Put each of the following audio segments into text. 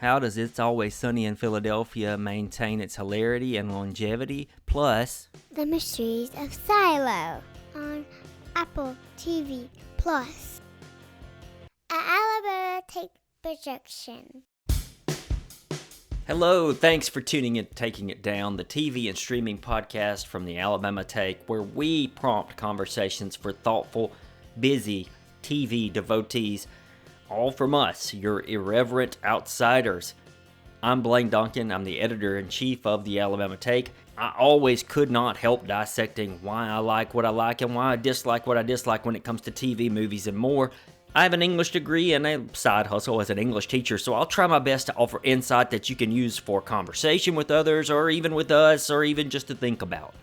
How does It's Always Sunny in Philadelphia maintain its hilarity and longevity? Plus, The Mysteries of Silo on Apple TV Plus. An Alabama Take projection. hello, thanks for tuning in, Taking It Down, the TV and streaming podcast from the Alabama Take, where we prompt conversations for thoughtful, busy TV devotees, all from us, your irreverent outsiders. I'm Blaine Duncan. I'm the editor-in-chief of the Alabama Take. I always could not help dissecting why I like what I like and why I dislike what I dislike when it comes to TV, movies, and more. I have an English degree and a side hustle as an English teacher, so I'll try my best to offer insight that you can use for conversation with others, or even with us, or even just to think about.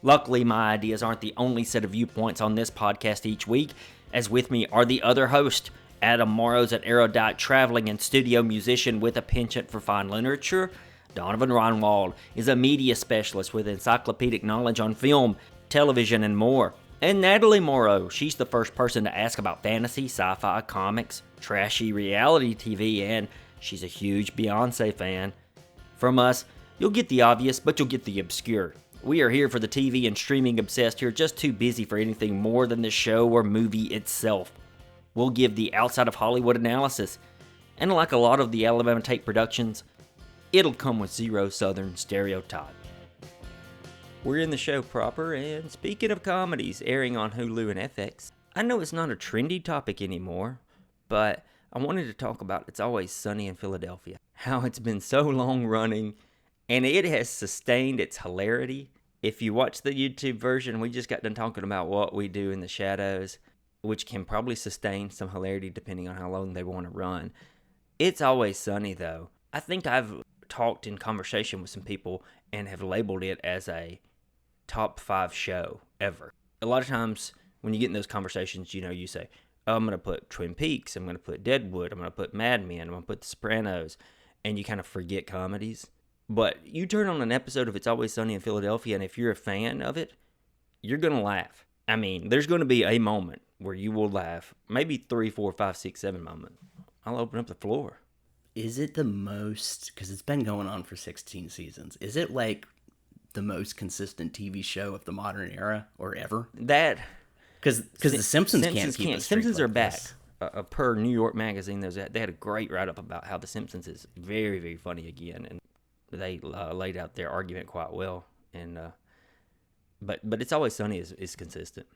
Luckily, my ideas aren't the only set of viewpoints on this podcast each week, as with me are the other host, Adam Morrow's an erudite traveling and studio musician with a penchant for fine literature. Donovan Ronwald is a media specialist with encyclopedic knowledge on film, television, and more. And Natalie Morrow, she's the first person to ask about fantasy, sci-fi, comics, trashy reality TV, and she's a huge Beyonce fan. From us, you'll get the obvious, but you'll get the obscure. We are here for the TV and streaming obsessed who are just too busy for anything more than the show or movie itself. We'll give the outside of Hollywood analysis, and like a lot of the Alabama Take productions, it'll come with zero Southern stereotype. We're in the show proper, and speaking of comedies airing on Hulu and FX, I know it's not a trendy topic anymore, but I wanted to talk about It's Always Sunny in Philadelphia. How it's been so long running, and it has sustained its hilarity. If you watch the YouTube version, we just got done talking about what we do in the shadows, which can probably sustain some hilarity depending on how long they want to run. It's Always Sunny, though. I think I've talked in conversation with some people and have labeled it as a top 5 show ever. A lot of times when you get in those conversations, you say, oh, I'm going to put Twin Peaks, I'm going to put Deadwood, I'm going to put Mad Men, I'm going to put The Sopranos, and you kind of forget comedies. But you turn on an episode of It's Always Sunny in Philadelphia, and if you're a fan of it, you're going to laugh. I mean, there's going to be a moment where you will laugh. Maybe 3, 4, 5, 6, 7 moments. I'll open up the floor. Is it the most, because it's been going on for 16 seasons, is it like the most consistent TV show of the modern era or ever? That, because the Simpsons can't keep us. Simpsons are back. Per New York Magazine, they had a great write-up about how the Simpsons is very, very funny again, and they laid out their argument quite well. And but It's Always Sunny is consistent.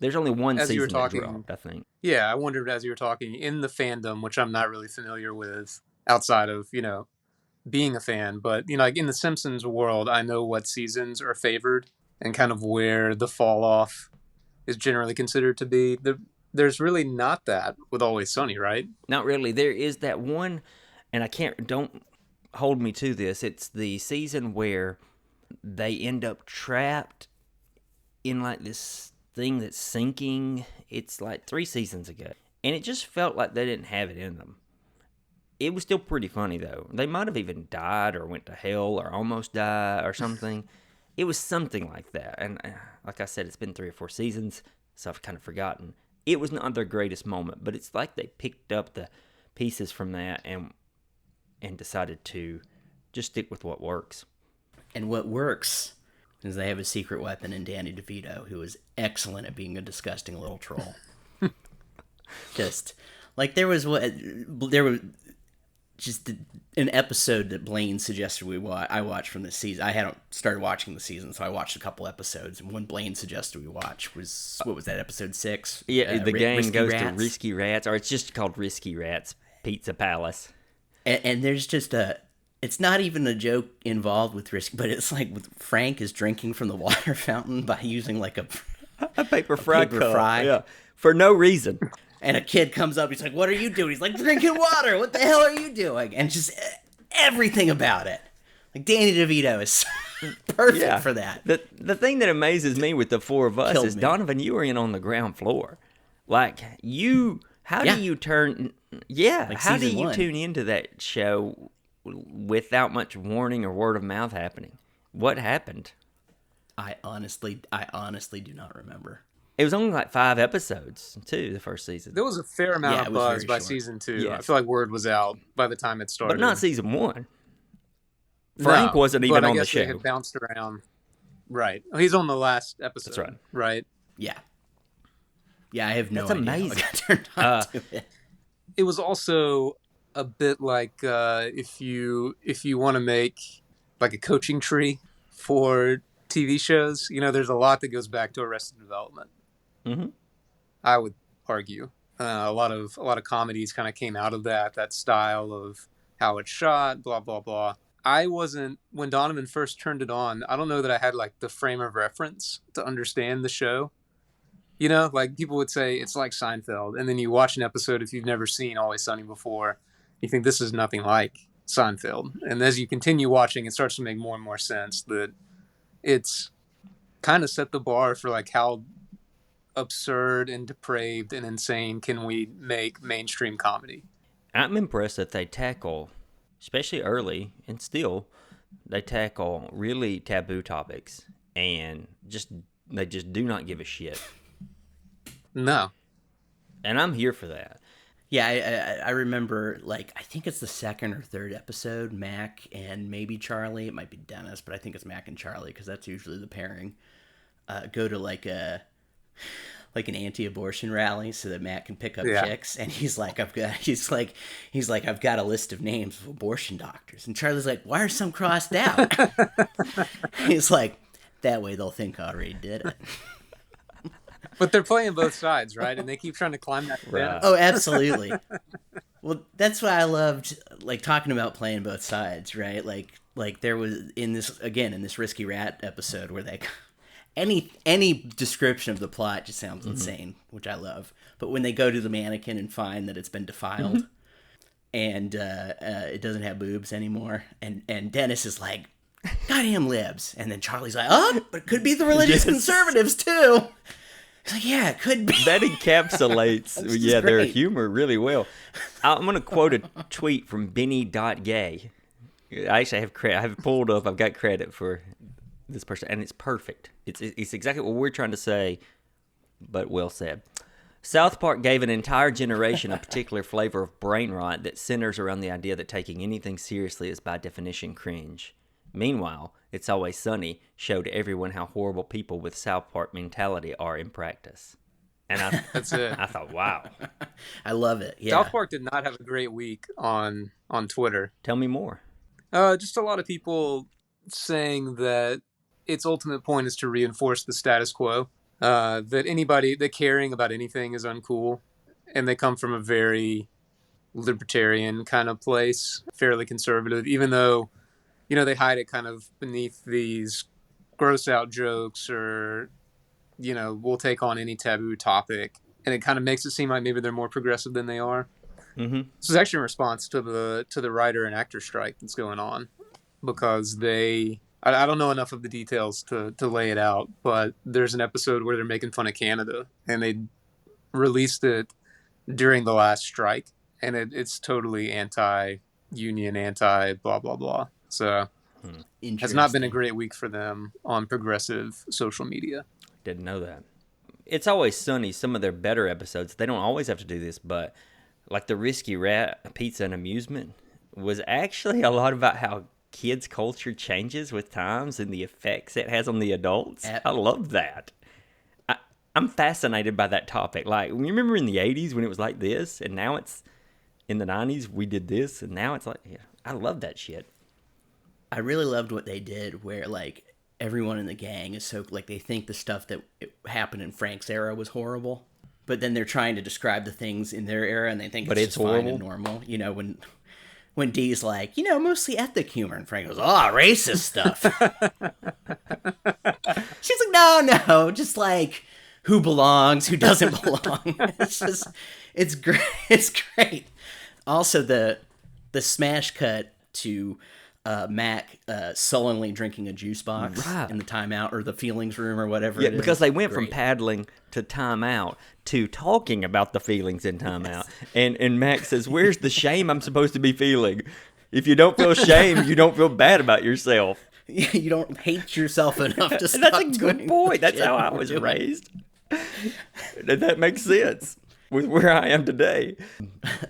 There's only one as season talking, that dropped, I think. Yeah, I wondered as you were talking, in the fandom, which I'm not really familiar with outside of, being a fan, but, like in the Simpsons world, I know what seasons are favored and kind of where the fall off is generally considered to be. There's really not that with Always Sunny, right? Not really. There is that one, and don't hold me to this. It's the season where they end up trapped in like this thing that's sinking. It's like 3 seasons ago, and it just felt like they didn't have it in them. It was still pretty funny, though. They might have even died or went to hell or almost died or something. It was something like that. And like I said, it's been 3 or 4 seasons, so I've kind of forgotten. It was not their greatest moment, but it's like they picked up the pieces from that and decided to just stick with what works. And what works is they have a secret weapon in Danny DeVito, who is excellent at being a disgusting little troll. Just like there was just an episode that Blaine suggested I watch from this season. I hadn't started watching the season, so I watched a couple episodes. And one Blaine suggested we watch was, what was that, episode 6? Yeah, the gang goes Rats. to Risky Rats, or it's just called Risky Rats Pizza Palace. And there's just it's not even a joke involved with Risky, but it's like Frank is drinking from the water fountain by using like a paper fry cup. Yeah, for no reason. And a kid comes up, he's like, what are you doing? He's like, drinking water. What the hell are you doing? And just everything about it. Like, Danny DeVito is perfect for that. The thing that amazes me with the 4 of us is, Donovan, you were in on the ground floor. Like, how do you tune into that show without much warning or word of mouth happening? What happened? I honestly do not remember. It was only like 5 episodes, too, the first season. There was a fair amount of buzz by season 2. Yes. I feel like word was out by the time it started. But not season 1. Frank wasn't even on the show. They had bounced around. Right. He's on the last episode. That's right. Right? Yeah. Yeah, I have no That's idea amazing. how I got turned on to it. It was also a bit like if you want to make like a coaching tree for TV shows, there's a lot that goes back to Arrested Development. Mm-hmm. I would argue a lot of comedies kind of came out of that style of how it's shot, blah blah blah. I wasn't, when Donovan first turned it on, I don't know that I had like the frame of reference to understand the show. Like people would say it's like Seinfeld, and then you watch an episode if you've never seen Always Sunny before, you think this is nothing like Seinfeld. And as you continue watching, it starts to make more and more sense that it's kind of set the bar for like how absurd and depraved and insane can we make mainstream comedy. I'm impressed that they tackle, especially early, and still, they tackle really taboo topics, and they just do not give a shit. No. And I'm here for that. Yeah, I remember, like, I think it's the second or third episode, Mac and maybe Charlie, it might be Dennis, but I think it's Mac and Charlie, because that's usually the pairing, go to like an anti-abortion rally so that Matt can pick up chicks, and he's like, I've got a list of names of abortion doctors, and Charlie's like, why are some crossed out? He's like, that way they'll think I already did it. But they're playing both sides, right? And they keep trying to climb that fence. Oh, absolutely. Well, that's why I loved, like, talking about playing both sides, right? Like there was in this Risky Rat episode where they any description of the plot just sounds insane, which I love. But when they go to the mannequin and find that it's been defiled and it doesn't have boobs anymore, and Dennis is like, goddamn libs, and then Charlie's like, oh, but it could be the religious conservatives too. He's like, yeah, it could be. That encapsulates their humor really well. I'm going to quote a tweet from Benny.gay. I actually have credit. I have pulled up. I've got credit for this person, and it's perfect. It's exactly what we're trying to say, but well said. South Park gave an entire generation a particular flavor of brain rot that centers around the idea that taking anything seriously is by definition cringe. Meanwhile, It's Always Sunny showed everyone how horrible people with South Park mentality are in practice. And that's it. I thought, wow. I love it. Yeah. South Park did not have a great week on Twitter. Tell me more. Just a lot of people saying that its ultimate point is to reinforce the status quo. That anybody that caring about anything is uncool. And they come from a very libertarian kind of place, fairly conservative, even though, they hide it kind of beneath these gross out jokes or, we'll take on any taboo topic. And it kind of makes it seem like maybe they're more progressive than they are. Mm-hmm. This is actually in response to the writer and actor strike that's going on, because I don't know enough of the details to lay it out, but there's an episode where they're making fun of Canada, and they released it during the last strike, and it's totally anti-union, anti-blah, blah, blah. So it's not been a great week for them on progressive social media. Didn't know that. It's Always Sunny, some of their better episodes, they don't always have to do this, but like the Risky Rat Pizza and Amusement was actually a lot about how kids' culture changes with times and the effects it has on the adults. I love that. I'm fascinated by that topic. Like, you remember in the 80s when it was like this, and now it's in the 90s, we did this, and now it's like, yeah, I love that shit. I really loved what they did where, like, everyone in the gang is so, like, they think the stuff that happened in Frank's era was horrible, but then they're trying to describe the things in their era, and they think it's just fine and normal. When Dee's like, mostly ethnic humor, and Frank goes, racist stuff. She's like, no, just like, who belongs, who doesn't belong. It's great. It's great. Also, the smash cut to Mac sullenly drinking a juice box in the timeout or the feelings room or whatever. Yeah, because they went from paddling to timeout to talking about the feelings in timeout. Yes. And Mac says, "Where's the shame I'm supposed to be feeling? If you don't feel shame, you don't feel bad about yourself. You don't hate yourself enough to stop." That's a good point. That's how I was raised. That makes sense with where I am today.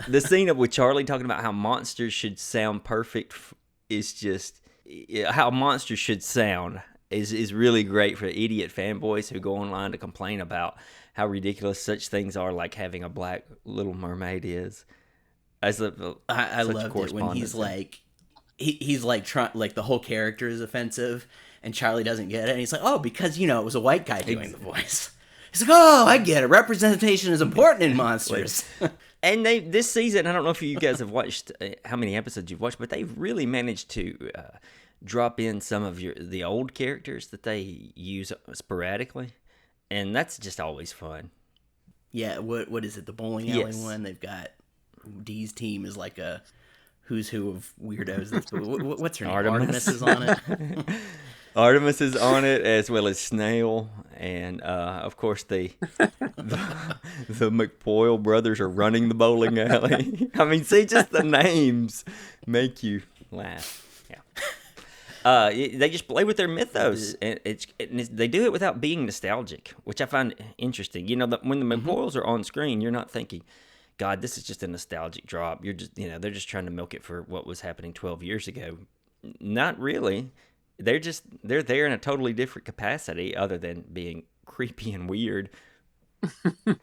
The scene with Charlie talking about how monsters should sound perfect is just how monsters should sound is really great for idiot fanboys who go online to complain about how ridiculous such things are, like having a black Little Mermaid is. I loved it when he's like, he's like trying, like the whole character is offensive, and Charlie doesn't get it, and he's like, oh, because it was a white guy doing the voice. He's like, oh, I get it. Representation is important in monsters. And this season, I don't know if you guys have watched how many episodes you've watched, but they've really managed to drop in some of the old characters that they use sporadically, and that's just always fun. Yeah, what is it? The bowling alley one. They've got Dee's team is like a who's who of weirdos. What's her name? Artemis is on it. Artemis is on it, as well as Snail, and of course the McPoyle brothers are running the bowling alley. I mean, see, just the names make you laugh. Yeah, they just play with their mythos, and they do it without being nostalgic, which I find interesting. You know, when the McPoyles are on screen, you're not thinking, God, this is just a nostalgic drop. You're just, they're just trying to milk it for what was happening 12 years ago. Not really. They're there in a totally different capacity other than being creepy and weird. For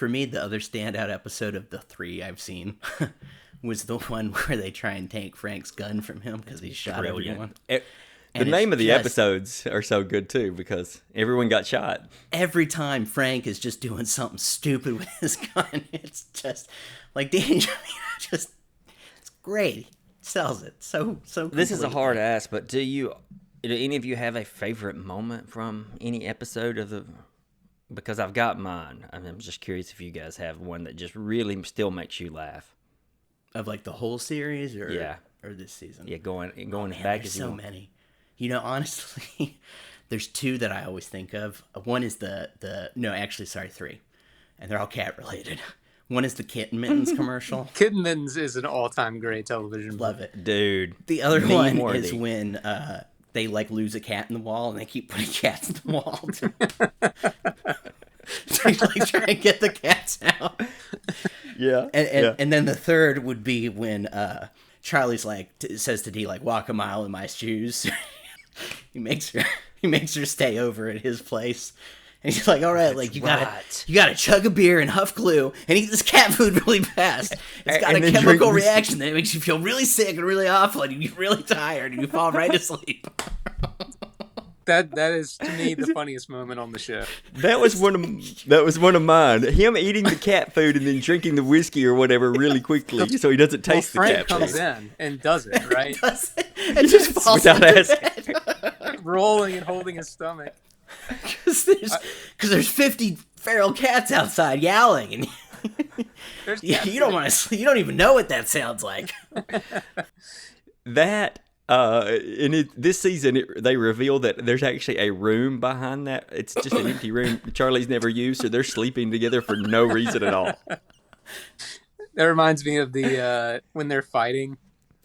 me, the other standout episode of the 3 I've seen was the one where they try and take Frank's gun from him because he shot everyone. The name of the episodes are so good, too, because everyone got shot. Every time Frank is just doing something stupid with his gun, it's just like danger. It's great. Sells it so This is a hard ask, but do any of you have a favorite moment from any episode of the... Because I've got mine. I'm just curious if you guys have one that just really still makes you laugh. Of like the whole series or this season? Yeah, going back. There's so many. Honestly, there's 2 that I always think of. One is 3, and they're all cat related. One is the Kitten Mittens commercial. Kitten Mittens is an all-time great television. Love it, dude. The other one is when they like lose a cat in the wall, and they keep putting cats in the wall. So you like try and get the cats out. Yeah, and then the third would be when Charlie's like says to Dee, like, walk a mile in my shoes. He makes her stay over at his place. And he's like, all right, like you gotta chug a beer and huff glue and eat this cat food really fast. It's got a chemical reaction that makes you feel really sick and really awful, and you get really tired and you fall right asleep. That is, to me, the funniest moment on the show. That was one of mine. Him eating the cat food and then drinking the whiskey or whatever really quickly, so he doesn't taste the cat food. Frank comes in and does it, right? And just falls without asking. Rolling and holding his stomach. Because there's 50 feral cats outside yowling, and you don't want to sleep. You don't even know what that sounds like. That this season they reveal that there's actually a room behind that. It's just an empty room Charlie's never used, so they're sleeping together for no reason at all. That reminds me of the when they're fighting,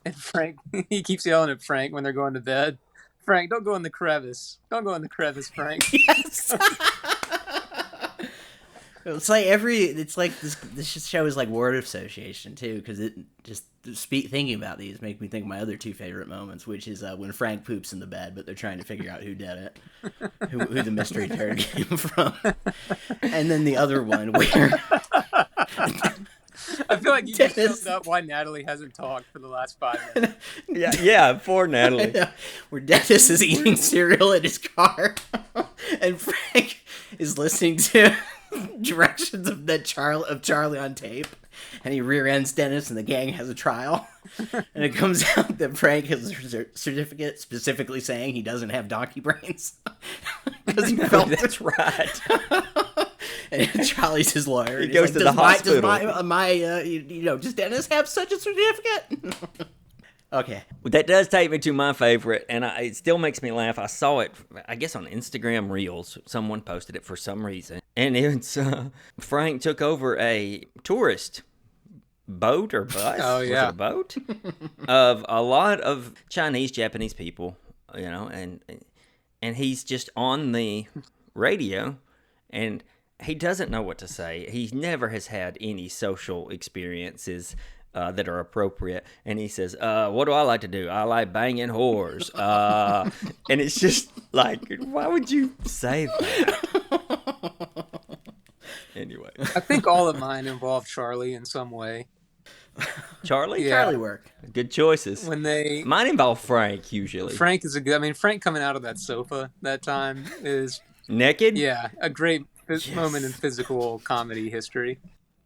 and Frank, he keeps yelling at Frank when they're going to bed. Frank, don't go in the crevice. Don't go in the crevice, Frank. Yes. It's like this show is like word association too, because it just thinking about these make me think of my other 2 favorite moments, which is when Frank poops in the bed, but they're trying to figure out who did it, who the mystery turd came from, and then the other one where. I feel like you just summed up why Natalie hasn't talked for the last 5 minutes. Yeah, poor Natalie. Where Dennis is eating cereal in his car, and Frank is listening to directions of Charlie on tape, and he rear ends Dennis, and the gang has a trial, and it comes out that Frank has a certificate specifically saying he doesn't have donkey brains because he felt that's right. And Charlie's his lawyer. He goes to the hospital. Does Dennis have such a certificate? Okay. That does take me to my favorite, and it still makes me laugh. I saw it, I guess, on Instagram Reels. Someone posted it for some reason. And it's Frank took over a tourist boat or bus. Oh, yeah. Was it a boat? Of a lot of Chinese, Japanese people, and and he's just on the radio, and he doesn't know what to say. He never has had any social experiences that are appropriate. And he says, what do I like to do? I like banging whores. And it's just like, why would you say that? Anyway. I think all of mine involve Charlie in some way. Charlie? Yeah. Charlie work. Good choices. Mine involve Frank, usually. Frank is Frank coming out of that sofa that time is... Naked? Yeah, a great moment in physical comedy history.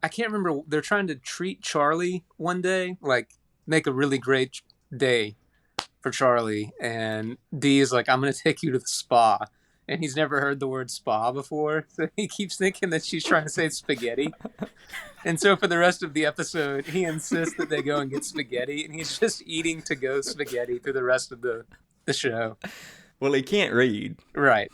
I can't remember. They're trying to treat Charlie one day, like make a really great day for Charlie. And Dee is like, I'm going to take you to the spa. And he's never heard the word spa before. So he keeps thinking that she's trying to say spaghetti. And so for the rest of the episode, he insists that they go and get spaghetti. And he's just eating to-go spaghetti through the rest of the show. Well, he can't read. Right.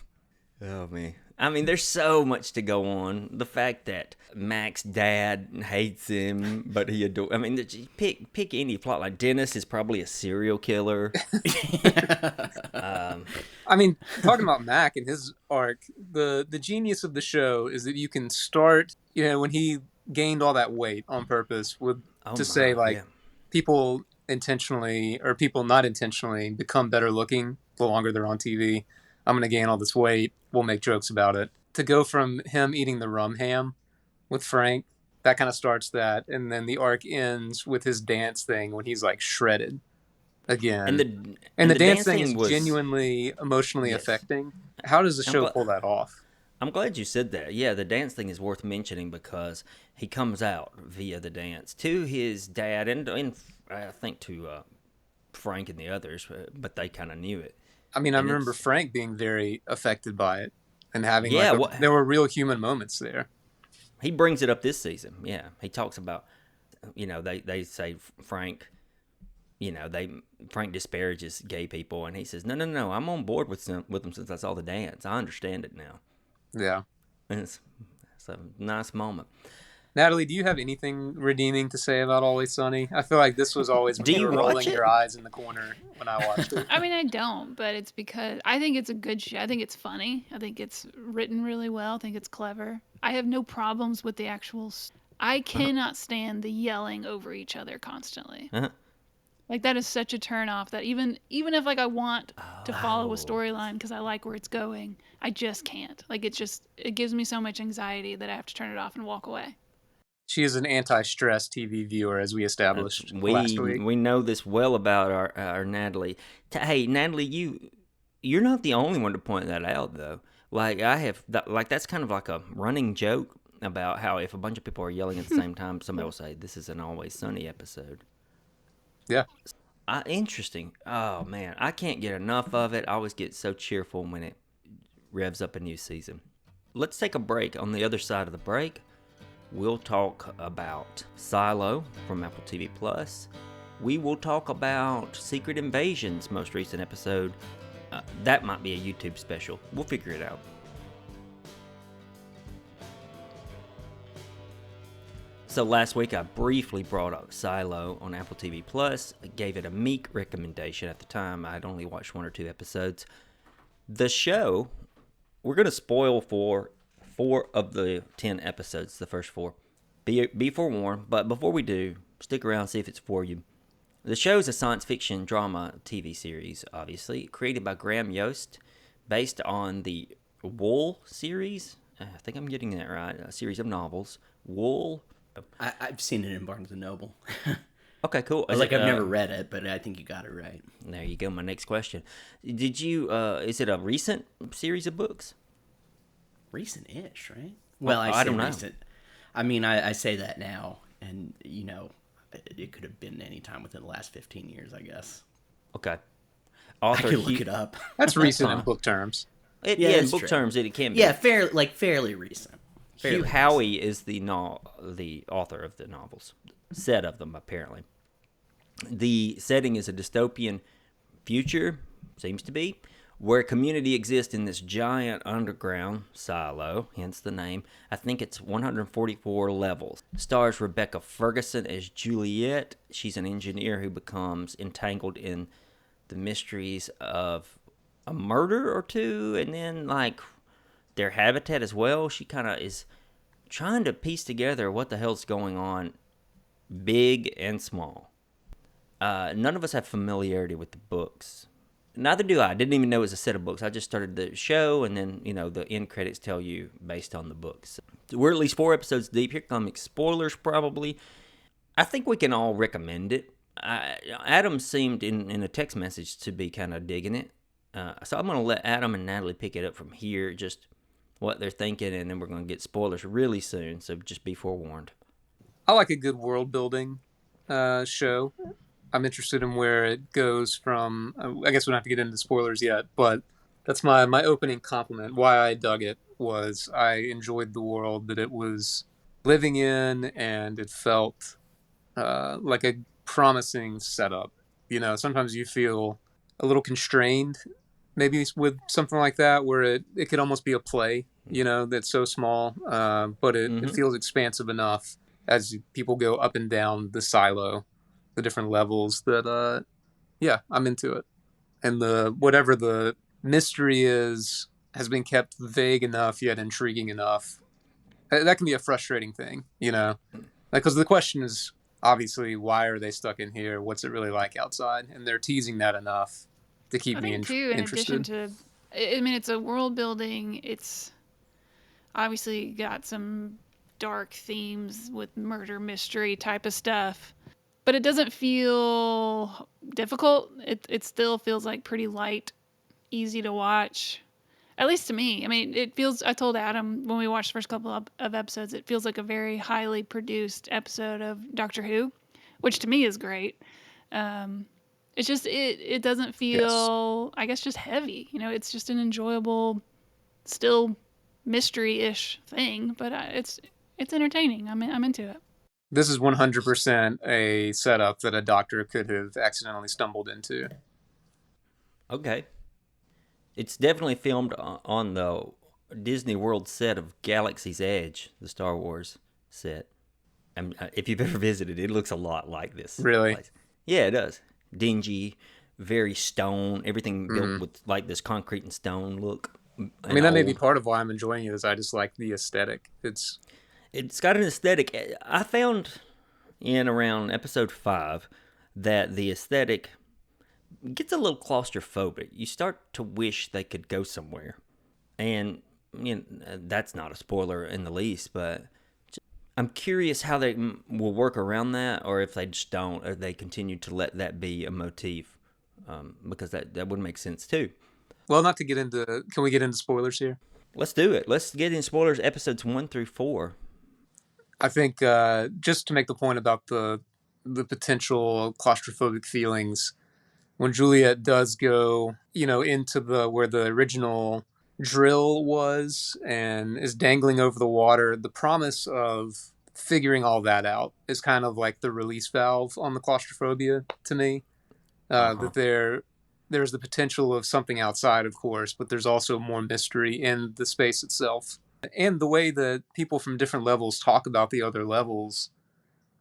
Oh, man. I mean, there's so much to go on. The fact that Mac's dad hates him, but he adores... I mean, pick any plot. Like, Dennis is probably a serial killer. I mean, talking about Mac and his arc, the genius of the show is that you can start, when he gained all that weight on purpose people intentionally or people not intentionally become better looking the longer they're on TV. I'm going to gain all this weight. We'll make jokes about it. To go from him eating the rum ham with Frank, that kind of starts that. And then the arc ends with his dance thing when he's like shredded again. And the dance thing is genuinely emotionally affecting. How does the show pull that off? I'm glad you said that. Yeah, the dance thing is worth mentioning because he comes out via the dance to his dad and I think to Frank and the others, but they kind of knew it. I mean, I remember Frank being very affected by it and having there were real human moments there. He brings it up this season. Yeah, he talks about, they say Frank, Frank disparages gay people, and he says, no, I'm on board with them since I saw the dance. I understand it now. Yeah, and it's a nice moment. Natalie, do you have anything redeeming to say about Always Sunny? I feel like this was always rolling your eyes in the corner when I watched it. I mean, I don't, but it's because I think it's a good show. I think it's funny. I think it's written really well. I think it's clever. I have no problems with the actual... I cannot stand the yelling over each other constantly. Uh-huh. Like, that is such a turnoff that even if, like, I want to follow a storyline because I like where it's going, I just can't. Like, it gives me so much anxiety that I have to turn it off and walk away. She is an anti-stress TV viewer, as we established last week. We know this well about our Natalie. Hey, Natalie, you're not the only one to point that out, though. Like, that's kind of like a running joke about how if a bunch of people are yelling at the same time, somebody will say, this is an Always Sunny episode. Yeah. Interesting. Oh, man. I can't get enough of it. I always get so cheerful when it revs up a new season. Let's take a break. On the other side of the break, we'll talk about Silo from Apple TV+. We will talk about Secret Invasion's most recent episode. That might be a YouTube special. We'll figure it out. So last week I briefly brought up Silo on Apple TV+. I gave it a meek recommendation at the time. I'd only watched 1 or 2 episodes. The show, we're going to spoil for 4 of the 10 episodes, the first 4. Be forewarned, but before we do, stick around, see if it's for you. The show is a science fiction drama TV series, obviously, created by Graham Yost, based on the Wool series. I think I'm getting that right. A series of novels. Wool. I've seen it in Barnes & Noble. Okay, cool. I've never read it, but I think you got it right. There you go, my next question. Did you, is it a recent series of books? Recent-ish, right? Well, I don't know. Recent. I mean, I say that now, and, it could have been any time within the last 15 years, I guess. Okay. Author, I can look it up. That's recent in book terms. In book terms, it can be. Yeah, fairly recent. Hugh Howey is the author of the novels. Set of them, apparently. The setting is a dystopian future, seems to be, where community exists in this giant underground silo, hence the name. I think it's 144 levels. Stars Rebecca Ferguson as Juliet. She's an engineer who becomes entangled in the mysteries of a murder or two, and then like their habitat as well. She kind of is trying to piece together what the hell's going on, big and small. None of us have familiarity with the books. Neither do I. Didn't even know it was a set of books. I just started the show, and then, the end credits tell you based on the books. We're at least 4 episodes deep. Here come spoilers, probably. I think we can all recommend it. Adam seemed in a text message to be kind of digging it. So I'm going to let Adam and Natalie pick it up from here, just what they're thinking, and then we're going to get spoilers really soon, so just be forewarned. I like a good world building show. I'm interested in where it goes from. I guess we don't have to get into spoilers yet, but that's my opening compliment. Why I dug it was I enjoyed the world that it was living in, and it felt like a promising setup. Sometimes you feel a little constrained, maybe with something like that, where it could almost be a play, that's so small, but it feels expansive enough as people go up and down the silo, the different levels that, I'm into it. And whatever the mystery is has been kept vague enough yet intriguing enough. That can be a frustrating thing, because the question is obviously, why are they stuck in here? What's it really like outside? And they're teasing that enough to keep me interested. In addition to, it's a world building. It's obviously got some dark themes with murder mystery type of stuff, but it doesn't feel difficult. It still feels like pretty light, easy to watch, at least to me. It feels, I told Adam when we watched the first couple of episodes, it feels like a very highly produced episode of Doctor Who, which to me is great. It's just, it doesn't feel, I guess, just heavy. It's just an enjoyable, still mystery-ish thing, but it's entertaining. I'm into it. This is 100% a setup that a doctor could have accidentally stumbled into. Okay. It's definitely filmed on the Disney World set of Galaxy's Edge, the Star Wars set. If you've ever visited, it looks a lot like this. Really? Place. Yeah, it does. Dingy, very stone, everything built with like this concrete and stone look. That may be part of why I'm enjoying it, is I just like the aesthetic. It's got an aesthetic. I found in around episode 5 that the aesthetic gets a little claustrophobic. You start to wish they could go somewhere. And that's not a spoiler in the least, but I'm curious how they will work around that, or if they just don't, or they continue to let that be a motif, because that would make sense too. Well, not to get into, can we get into spoilers here? Let's do it. Let's get in spoilers, episodes 1 through 4. I think just to make the point about the potential claustrophobic feelings, when Juliet does go, into where the original drill was and is dangling over the water, the promise of figuring all that out is kind of like the release valve on the claustrophobia to me. That there's the potential of something outside, of course, but there's also more mystery in the space itself. And the way that people from different levels talk about the other levels,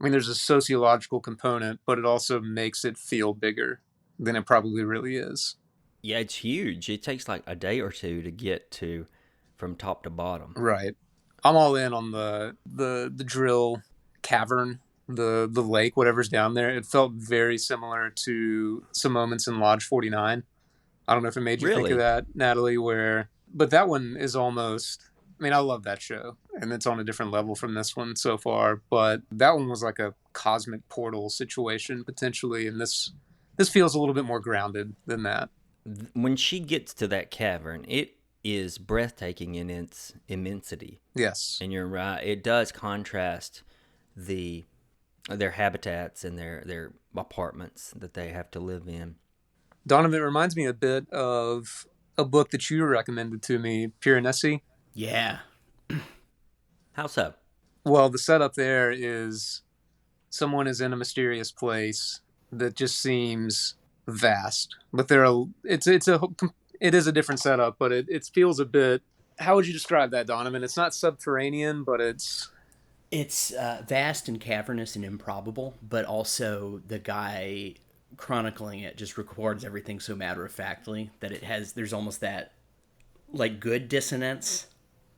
there's a sociological component, but it also makes it feel bigger than it probably really is. Yeah, it's huge. It takes like a day or two to get to from top to bottom. Right. I'm all in on the drill cavern, the lake, whatever's down there. It felt very similar to some moments in Lodge 49. I don't know if it made you think of that, Natalie, but that one is almost, I love that show, and it's on a different level from this one so far, but that one was like a cosmic portal situation, potentially, and this feels a little bit more grounded than that. When she gets to that cavern, it is breathtaking in its immensity. Yes. And you're right, it does contrast their habitats and their apartments that they have to live in. Donovan, it reminds me a bit of a book that you recommended to me, Piranesi. Yeah. How so? Well, the setup there is someone is in a mysterious place that just seems vast, but it is a different setup, but it feels a bit. How would you describe that, Donovan? It's not subterranean, but it's vast and cavernous and improbable, but also the guy chronicling it just records everything so matter-of-factly that there's almost that, like, good dissonance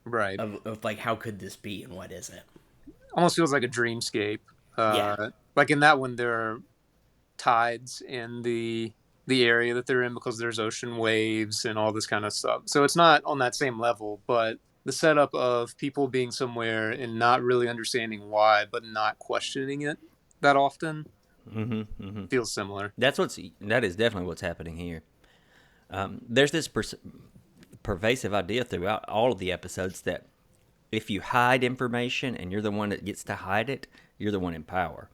Right. of like, how could this be and what is it? Almost feels like a dreamscape. Yeah. Like in that one, there are tides in the area that they're in because there's ocean waves and all this kind of stuff. So it's not on that same level, but the setup of people being somewhere and not really understanding why, but not questioning it that often feels similar. That is definitely what's happening here. There's this pervasive idea throughout all of the episodes that if you hide information and you're the one that gets to hide it, you're the one in power.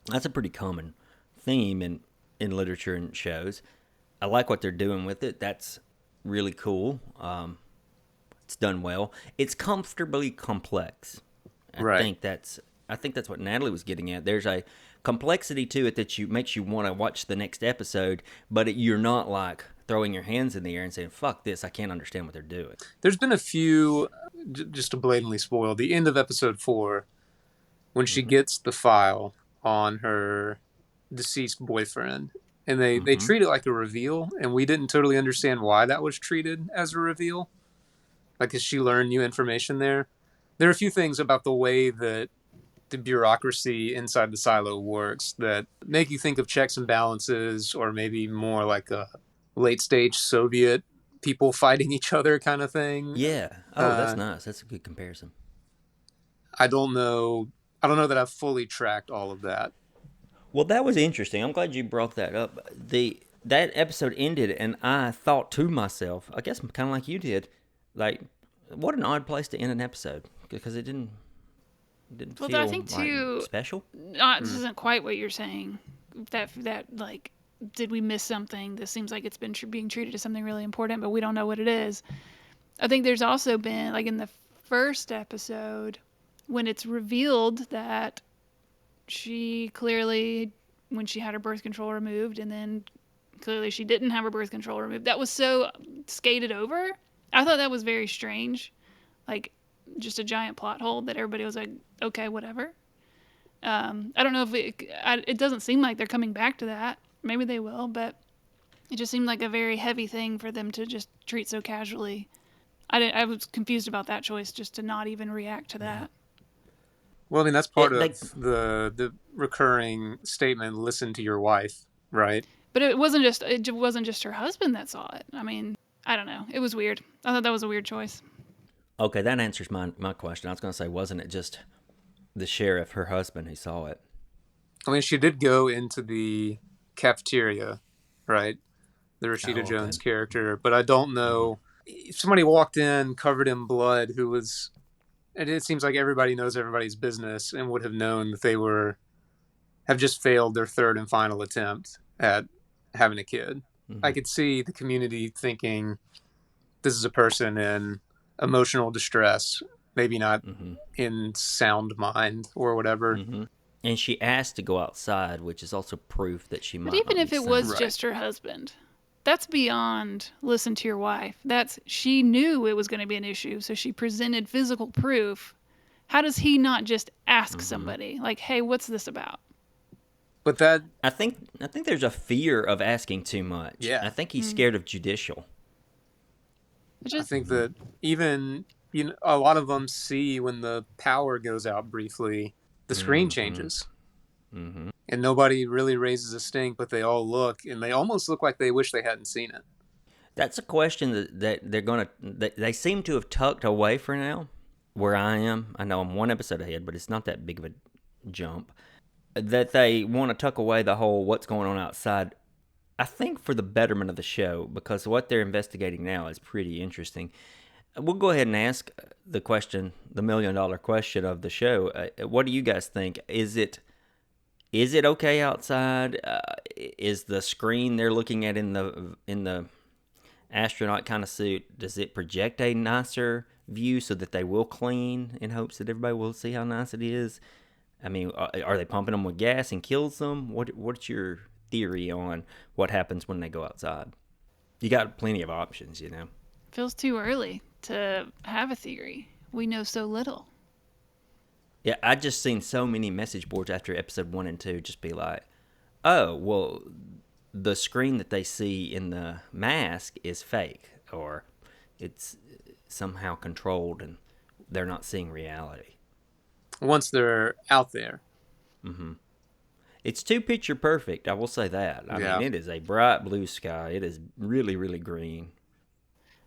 That's a pretty common theme in literature and shows. I like what they're doing with it. That's really cool. It's done well. It's comfortably complex. Right. I think that's what Natalie was getting at. There's a complexity to it that makes you want to watch the next episode, but you're not like throwing your hands in the air and saying, fuck this, I can't understand what they're doing. There's been a few, just to blatantly spoil, the end of episode 4, when she gets the file on her deceased boyfriend, and they treat it like a reveal, and we didn't totally understand why that was treated as a reveal. Like, as she learned new information there. There are a few things about the way that the bureaucracy inside the silo works that make you think of checks and balances, or maybe more like a late stage Soviet people fighting each other kind of thing. Yeah. Oh, that's nice. That's a good comparison. I don't know that I've fully tracked all of that. Well, that was interesting. I'm glad you brought that up. That episode ended, and I thought to myself, I guess kind of like you did, like, what an odd place to end an episode, because it didn't feel I think too, special. This isn't quite what you're saying. That like, did we miss something? This seems like it's been being treated as something really important, but we don't know what it is. I think there's also been, like in the first episode, when it's revealed that she clearly, when she had her birth control removed, and then clearly she didn't have her birth control removed, that was so skated over. I thought that was very strange. Like, just a giant plot hole that everybody was like, okay, whatever. I don't know if it doesn't seem like they're coming back to that. Maybe they will, but it just seemed like a very heavy thing for them to just treat so casually. I was confused about that choice, just to not even react to that. Well, I mean, that's part of the recurring statement, listen to your wife, right? But it wasn't just her husband that saw it. I mean, I don't know. It was weird. I thought that was a weird choice. Okay, that answers my question. I was going to say, wasn't it just the sheriff, her husband, who saw it? I mean, she did go into the cafeteria, right? The Rashida Jones character, but I don't know if somebody walked in covered in blood and it seems like everybody knows everybody's business and would have known that they have just failed their third and final attempt at having a kid. I could see the community thinking this is a person in emotional distress, maybe not in sound mind or whatever. And she asked to go outside, which is also proof that she might. But even if it was Right. just her husband, that's beyond listen to your wife. She knew it was going to be an issue, so she presented physical proof. How does he not just ask somebody, like, hey, what's this about? But that, I think there's a fear of asking too much. Yeah. I think he's scared of judicial. I think that even, a lot of them see when the power goes out briefly, the screen changes. And nobody really raises a stink, but they all look, and they almost look like they wish they hadn't seen it. That's a question that they seem to have tucked away for now. Where I am, I know I'm one episode ahead, but it's not that big of a jump. That they want to tuck away the whole what's going on outside, I think for the betterment of the show, because what they're investigating now is pretty interesting. We'll go ahead and ask the question, the $1 million question of the show. What do you guys think? Is it okay outside? Is the screen they're looking at in the astronaut kind of suit, does it project a nicer view so that they will clean in hopes that everybody will see how nice it is? I mean, are they pumping them with gas and kills them? What's your theory on what happens when they go outside? You got plenty of options, Feels too early to have a theory. We know so little. Yeah, I just seen so many message boards after episode 1 and 2 just be like, oh, well, the screen that they see in the mask is fake, or it's somehow controlled and they're not seeing reality. Once they're out there. It's too picture perfect, I will say that. I mean, it is a bright blue sky. It is really, really green.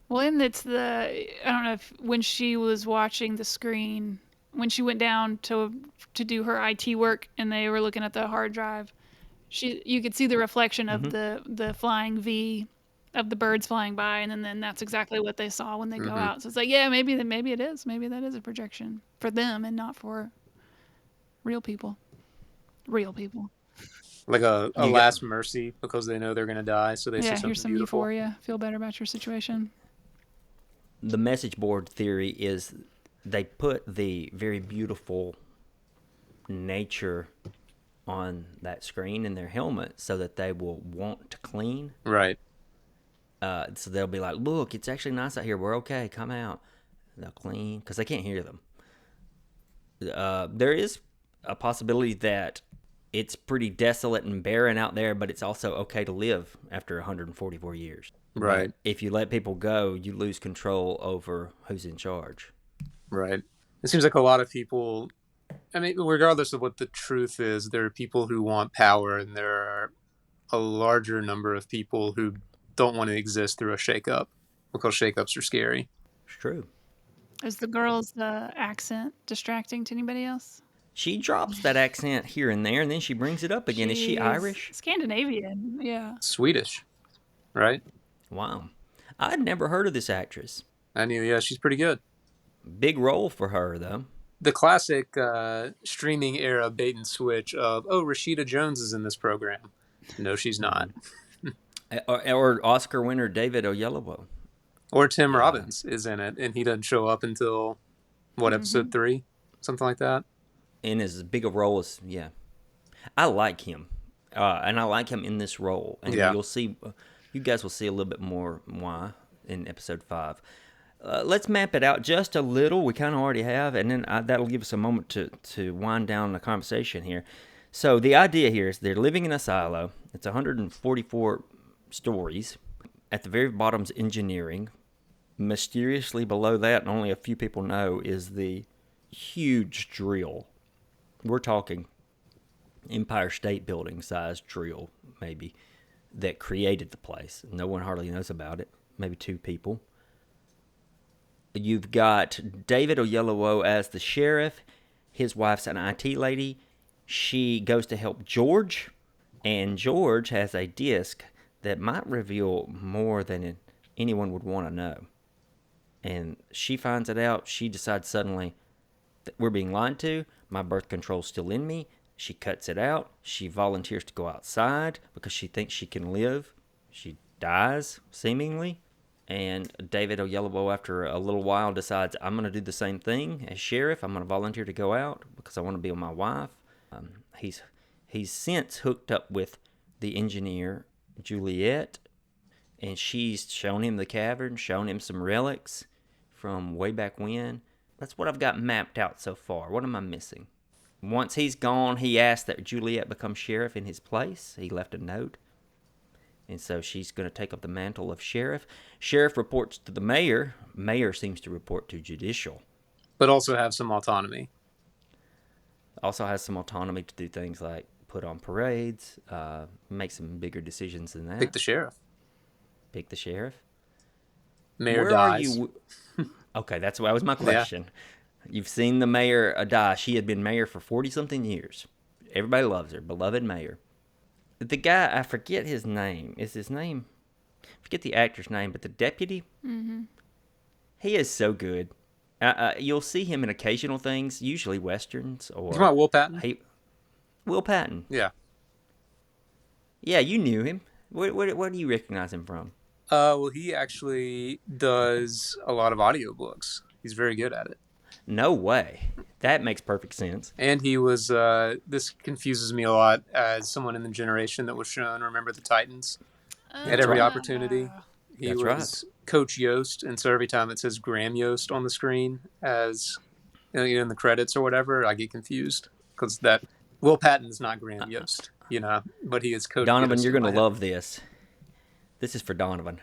Well, and it's I don't know if when she was watching the screen, when she went down to do her IT work and they were looking at the hard drive, you could see the reflection of the flying V of the birds flying by, and then that's exactly what they saw when they go out. So it's like, yeah, maybe it is. Maybe that is a projection for them and not for real people. Real people. Like a last mercy because they know they're going to die, so they see something here's some beautiful. euphoria. Feel better about your situation. The message board theory is they put the very beautiful nature on that screen in their helmet so that they will want to clean. Right. So they'll be like, look, it's actually nice out here. We're okay. Come out. They'll clean because they can't hear them. There is a possibility that it's pretty desolate and barren out there, but it's also okay to live after 144 years. Right. But if you let people go, you lose control over who's in charge. Right. It seems like a lot of people, I mean, regardless of what the truth is, there are people who want power, and there are a larger number of people who don't want to exist through a shakeup because shakeups are scary. It's true. Is the girl's accent distracting to anybody else? She drops that accent here and there, and then she brings it up again. Is she Irish? Scandinavian, yeah. Swedish, right? Wow. I'd never heard of this actress. I knew, yeah, she's pretty good. Big role for her, though. The classic streaming era bait and switch of, oh, Rashida Jones is in this program. No, she's not. Or Oscar winner David Oyelowo. Or Tim Robbins is in it, and he doesn't show up until, episode 3? Something like that. In as big a role as, I like him. And I like him in this role. And you'll see, you guys will see a little bit more why in episode 5. Let's map it out just a little. We kind of already have, and then that'll give us a moment to wind down the conversation here. So the idea here is they're living in a silo. It's 144 stories. At the very bottom's engineering. Mysteriously below that, and only a few people know, is the huge drill. We're talking Empire State Building size drill, maybe, that created the place. No one hardly knows about it. Maybe 2 people. You've got David Oyelowo as the sheriff. His wife's an IT lady. She goes to help George, and George has a disc that might reveal more than anyone would want to know. And she finds it out. She decides suddenly that we're being lied to. My birth control's still in me. She cuts it out. She volunteers to go outside because she thinks she can live. She dies, seemingly. And David Oyelowo, after a little while, decides, I'm going to do the same thing as sheriff. I'm going to volunteer to go out because I want to be with my wife. He's since hooked up with the engineer, Juliet, and she's shown him the cavern, shown him some relics from way back when. That's what I've got mapped out so far. What am I missing? Once he's gone, he asked that Juliet become sheriff in his place. He left a note. And so she's going to take up the mantle of sheriff. Sheriff reports to the mayor. Mayor seems to report to judicial. But also have some autonomy. Also has some autonomy to do things like put on parades, make some bigger decisions than that. Pick the sheriff. Pick the sheriff. Mayor Where dies. Are you? Okay, that was my question. Yeah. You've seen the mayor die. She had been mayor for 40-something years. Everybody loves her. Beloved mayor. The guy, I forget his name. Is his name? I forget the actor's name, but the deputy? Mm-hmm. He is so good. You'll see him in occasional things, usually westerns. Or You talking about Will Patton? Will Patton. Yeah. Yeah, you knew him. Where do you recognize him from? Well, he actually does a lot of audiobooks. He's very good at it. No way. That makes perfect sense. And he was, this confuses me a lot as someone in the generation that was shown Remember the Titans. At every opportunity. He That's was Coach Yost, and so every time it says Graham Yost on the screen as in the credits or whatever, I get confused because that Will Patton's not Graham Yost, but he is Cody Donovan, Yost you're in going my to head. love this. This is for Donovan.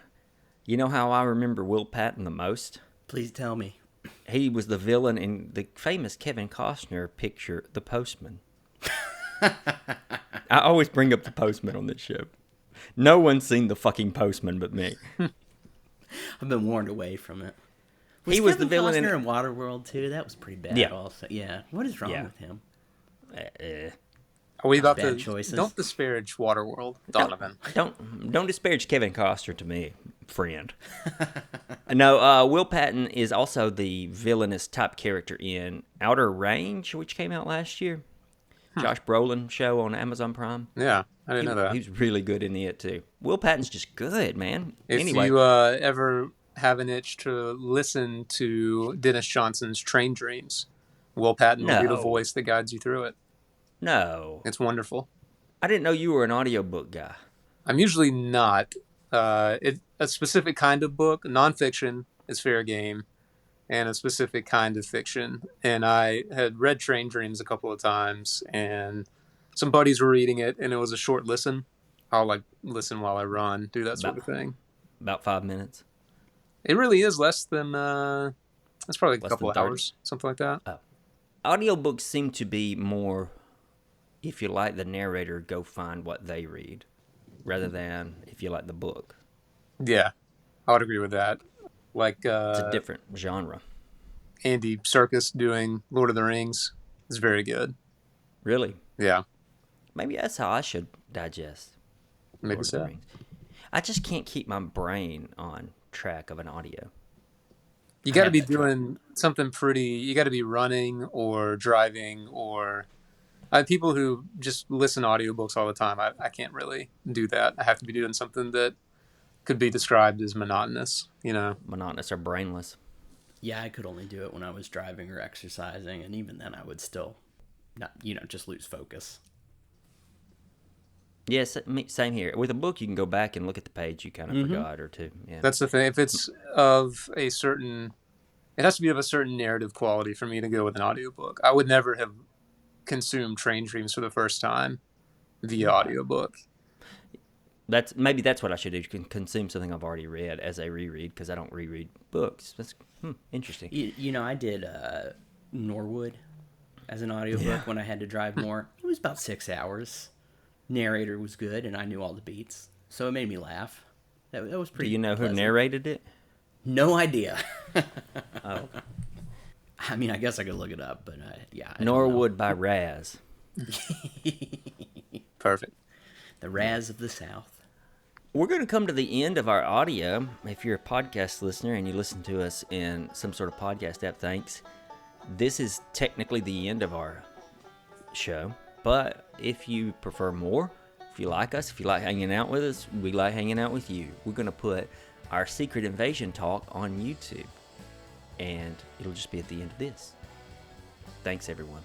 You know how I remember Will Patton the most? Please tell me. He was the villain in the famous Kevin Costner picture, The Postman. I always bring up The Postman on this show. No one's seen The fucking Postman but me. I've been warned away from it. He was the Kevin villain Costner in... in Waterworld too. That was pretty bad. Yeah. Also, yeah. What is wrong Yeah. with him? Are we about Bad to choices. Don't disparage Waterworld, Donovan. Don't disparage Kevin Costner to me, friend. No, Will Patton is also the villainous type character in Outer Range, which came out last year. Josh Brolin show on Amazon Prime. Yeah, I didn't know that. He was really good in it too. Will Patton's just good, man. If Anyway, you ever have an itch to listen to Dennis Johnson's Train Dreams, Will Patton will be the No. voice that guides you through it. no, It's wonderful. I didn't know you were an audiobook guy. I'm usually not. A specific kind of book, nonfiction, is fair game, and a specific kind of fiction. And I had read Train Dreams a couple of times, and some buddies were reading it, and it was a short listen. I'll listen while I run, do that sort of thing. About 5 minutes. It really is less than. It's probably a Less couple than of 30? hours, something like that. Audiobooks seem to be more, if you like the narrator, go find what they read, rather than if you like the book. Yeah, I would agree with that. Like It's a different genre. Andy Serkis doing Lord of the Rings is very good. Really. Yeah, Maybe that's how I should digest maybe Lord of the so. Rings. I just can't keep my brain on track of an audio. You got to have be that trouble. doing something pretty. You got to be running or driving or. People who just listen to audiobooks all the time, I can't really do that. I have to be doing something that could be described as monotonous, Monotonous or brainless. Yeah, I could only do it when I was driving or exercising, and even then, I would still not, just lose focus. Yes, same here. With a book, you can go back and look at the page you kind of forgot or two. Yeah. That's the thing. If it's of a certain, it has to be of a certain narrative quality for me to go with an audiobook. I would never have consumed Train Dreams for the first time via audiobook. Maybe that's what I should do. Consume something I've already read as a reread because I don't reread books. That's interesting. I did Norwood as an audiobook when I had to drive more. It was about 6 hours. Narrator was good, and I knew all the beats, so it made me laugh. That was Do pretty. you know who pleasant. narrated it? No idea. Oh, I mean, I guess I could look it up, but I don't know. Norwood by Raz. Perfect. The Raz of the South. We're going to come to the end of our audio. If you're a podcast listener and you listen to us in some sort of podcast app, thanks. This is technically the end of our show. But if you prefer more, if you like us, if you like hanging out with us, we like hanging out with you. We're going to put our Secret Invasion talk on YouTube. And it'll just be at the end of this. Thanks, everyone.